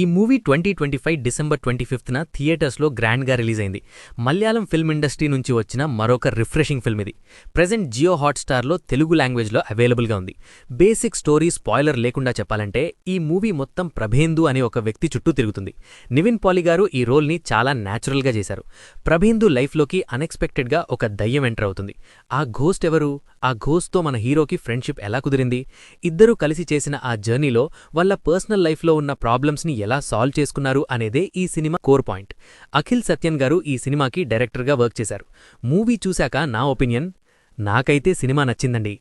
ఈ movie 2025 December 25న థియేటర్స్లో గ్రాండ్గా రిలీజ్ అయింది. మలయాళం ఫిల్మ్ ఇండస్ట్రీ నుంచి వచ్చిన మరొక రిఫ్రెషింగ్ ఫిల్మ్ ఇది. ప్రెజెంట్ జియో హాట్‌స్టార్లో తెలుగు లాంగ్వేజ్లో అవైలబుల్గా ఉంది. బేసిక్ స్టోరీ స్పాయిలర్ లేకుండా చెప్పాలంటే ఈ మూవీ మొత్తం ప్రభేందు అనే ఒక వ్యక్తి చుట్టూ తిరుగుతుంది. నివిన్ పాలి గారు ఈ రోల్ని చాలా న్యాచురల్గా చేశారు. ప్రభేందు లైఫ్లోకి అన్ఎక్స్పెక్టెడ్గా ఒక దయ్యం ఎంటర్ అవుతుంది. ఆ ఘోస్ట్ ఎవరు? ఆ ఘోస్ట్తో మన హీరోకి ఫ్రెండ్షిప్ ఎలా కుదిరింది? ఇద్దరూ కలిసి చేసిన ఆ జర్నీలో వాళ్ళ పర్సనల్ లైఫ్లో ఉన్న ప్రాబ్లమ్స్ని ఎలా సాల్వ్ చేసుకున్నారు అనేదే ఈ cinema core point. Akhil Sathyan గారు ఈ సినిమాకి డైరెక్టర్గా వర్క్ చేశారు. మూవీ చూశాక నా ఒపీనియన్, నాకైతే సినిమా నచ్చిందండి.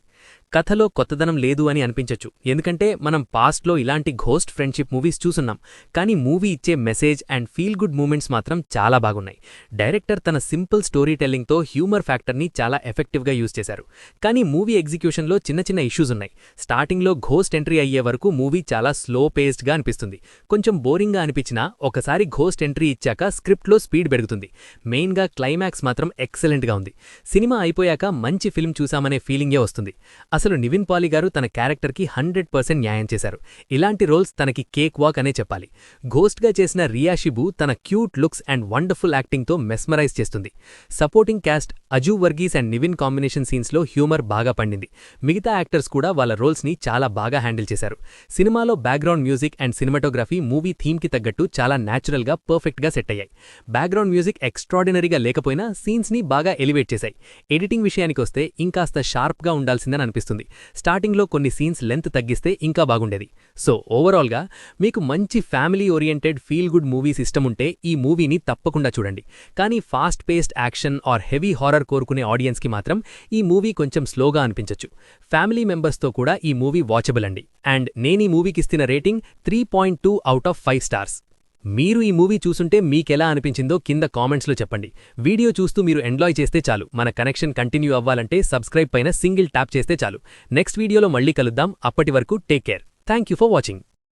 కథలో కొత్తదనం లేదు అని అనిపించొచ్చు, ఎందుకంటే మనం పాస్ట్లో ఇలాంటి ఘోస్ట్ ఫ్రెండ్షిప్ మూవీస్ చూసున్నాం. కానీ మూవీ ఇచ్చే message and feel good moments మాత్రం చాలా బాగున్నాయి. డైరెక్టర్ తన సింపుల్ స్టోరీ టెల్లింగ్తో హ్యూమర్ ఫ్యాక్టర్ని చాలా ఎఫెక్టివ్గా యూజ్ చేశారు. కానీ మూవీ ఎగ్జిక్యూషన్లో చిన్న చిన్న ఇష్యూస్ ఉన్నాయి. స్టార్టింగ్లో ఘోస్ట్ ఎంట్రీ అయ్యే వరకు మూవీ చాలా స్లో పేస్డ్గా అనిపిస్తుంది. కొంచెం బోరింగ్గా అనిపించినా ఒకసారి ఘోస్ట్ ఎంట్రీ ఇచ్చాక స్క్రిప్ట్లో స్పీడ్ పెరుగుతుంది. మెయిన్గా క్లైమాక్స్ మాత్రం ఎక్సలెంట్గా ఉంది. సినిమా అయిపోయాక మంచి ఫిల్మ్ చూసామనే ఫీలింగే వస్తుంది. అసలు నివిన్ పాలి గారు తన క్యారెక్టర్కి 100% న్యాయం చేశారు. ఇలాంటి రోల్స్ తనకి కేక్ వాక్ అనే చెప్పాలి. ఘోస్ట్గా చేసిన రియా షిబు తన క్యూట్ లుక్స్ అండ్ వండర్ఫుల్ యాక్టింగ్తో మెస్మరైజ్ చేస్తుంది. Supporting cast Aju Varghese and Nivin combination సీన్స్లో హ్యూమర్ బాగా పండింది. మిగతా యాక్టర్స్ కూడా వాళ్ళ రోల్స్ని చాలా బాగా హ్యాండిల్ చేశారు. సినిమాలో background music and cinematography movie థీమ్కి తగ్గట్టు చాలా న్యాచురల్గా పర్ఫెక్ట్గా సెట్ అయ్యాయి. బ్యాక్గ్రౌండ్ మ్యూజిక్ ఎక్స్ట్రాడినరీగా లేకపోయినా సీన్స్ని బాగా ఎలివేట్ చేశాయి. ఎడిటింగ్ విషయానికొస్తే ఇంకాస్త షార్ప్గా ఉండాల్సిందని అనిపిస్తుంది. స్టార్టింగ్లో కొన్ని సీన్స్ లెంత్ తగ్గిస్తే ఇంకా బాగుండేది. సో ఓవరాల్గా మీకు మంచి family oriented feel good movies ఇష్టముంటే ఈ మూవీని తప్పకుండా చూడండి. కానీ fast paced action or heavy horror కోరుకునే ఆడియన్స్కి మాత్రం ఈ మూవీ కొంచెం స్లోగా అనిపించొచ్చు. ఫ్యామిలీ మెంబర్స్తో కూడా ఈ మూవీ వాచబుల్ అండి. అండ్ నేను ఈ మూవీకి ఇస్తున్న రేటింగ్ 3.2 అవుట్ ఆఫ్ 5 స్టార్స్. మీరు ఈ మూవీ చూసుంటే మీకెలా అనిపించిందో కింద కామెంట్స్లో చెప్పండి. వీడియో చూస్తూ మీరు ఎంజాయ్ చేస్తే చాలు. మన కనెక్షన్ కంటిన్యూ అవ్వాలంటే సబ్స్క్రైబ్ పైన సింగిల్ ట్యాప్ చేస్తే చాలు. నెక్స్ట్ వీడియోలో మళ్ళీ కలుద్దాం. అప్పటి వరకు take care. Thank you for watching.